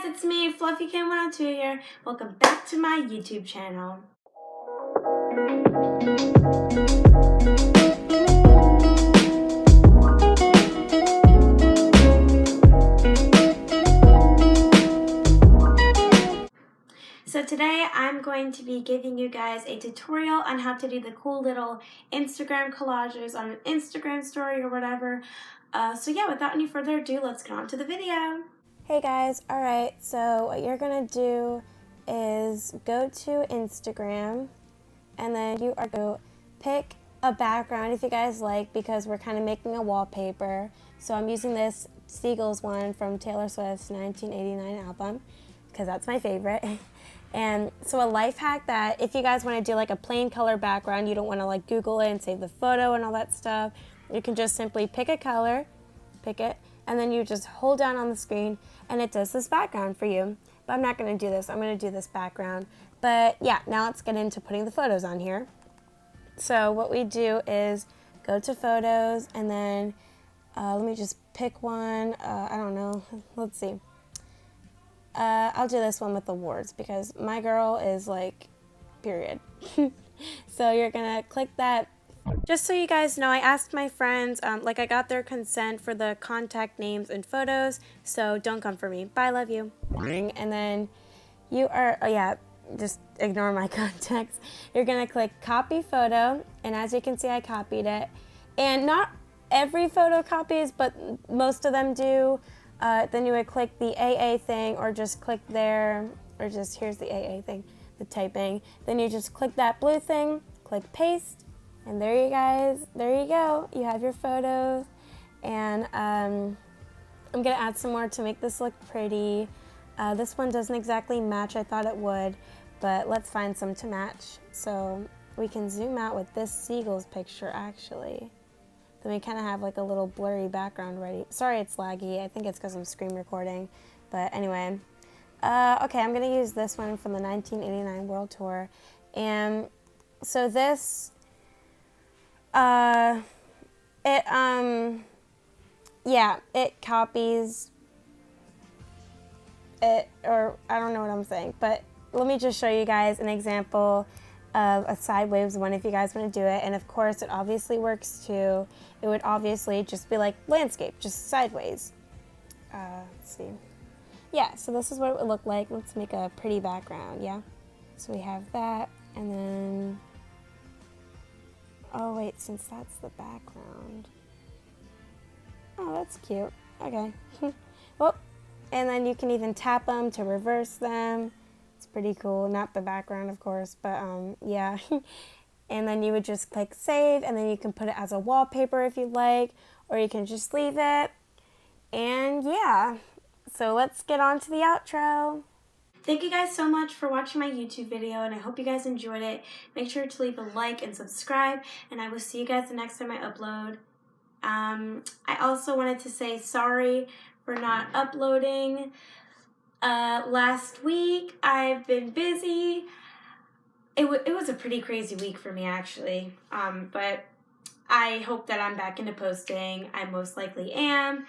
it's me, FluffyKim102 here. Welcome back to my YouTube channel. So today I'm going to be giving you guys a tutorial on how to do the cool little Instagram collages on an Instagram story or whatever. So yeah, without any further ado, let's get on to the video. Hey guys, alright, so what you're going to do is go to Instagram and then you are going to pick a background if you guys like, because we're kind of making a wallpaper. So I'm using this Seagulls one from Taylor Swift's 1989 album because that's my favorite. And so a life hack that if you guys want to do like a plain color background, you don't want to like Google it and save the photo and all that stuff, you can just simply pick a color, pick it, and then you just hold down on the screen and it does this background for you. But I'm not going to do this, I'm going to do this background. But yeah, now let's get into putting the photos on here. So what we do is go to photos and then let me just pick one, I don't know, let's see. I'll do this one with awards because my girl is like, period. So you're gonna click that. Just so you guys know, I asked my friends, like I got their consent for the contact names and photos, so don't come for me. Bye, love you. And then you are, oh yeah, just ignore my contacts. You're gonna click copy photo, and as you can see, I copied it. And not every photo copies, but most of them do. Then you would click the AA thing, or just click there, or just, here's the AA thing, the typing. Then you just click that blue thing, click paste, and there you guys, there you go. You have your photos, and I'm gonna add some more to make this look pretty. This one doesn't exactly match, I thought it would, but let's find some to match. So we can zoom out with this Seagulls picture actually. Then we kind of have like a little blurry background ready. Sorry it's laggy, I think it's because I'm screen recording. But anyway, okay, I'm gonna use this one from the 1989 World Tour. And so this, yeah, it copies it, or I don't know what I'm saying, but let me just show you guys an example of a sideways one if you guys want to do it. And of course it obviously works too. It would obviously just be like landscape, just sideways. Let's see. Yeah, so this is what it would look like. Let's make a pretty background, yeah? So we have that, and then, oh wait, since that's the background. Oh, that's cute. Okay. Well, and then you can even tap them to reverse them. It's pretty cool. Not the background, of course, but yeah. And then you would just click save, and then you can put it as a wallpaper if you'd like, or you can just leave it. And yeah, so let's get on to the outro. Thank you guys so much for watching my YouTube video, and I hope you guys enjoyed it. Make sure to leave a like and subscribe, and I will see you guys the next time I upload. I also wanted to say sorry for not uploading last week. I've been busy. It was a pretty crazy week for me actually, but I hope that I'm back into posting. I most likely am.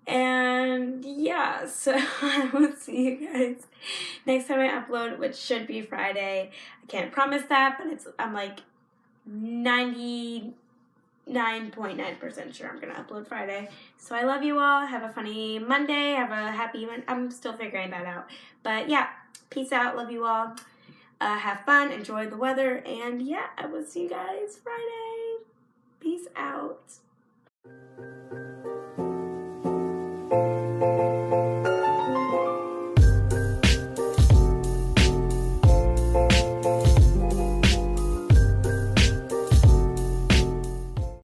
And yeah, so I will see you guys next time I upload, which should be Friday. I can't promise that, but I'm like 99.9% sure I'm gonna upload Friday. So I love you all. Have a funny Monday. Have a happy Monday. I'm still figuring that out. But yeah, peace out. Love you all. Have fun. Enjoy the weather. And yeah, I will see you guys Friday. Peace out.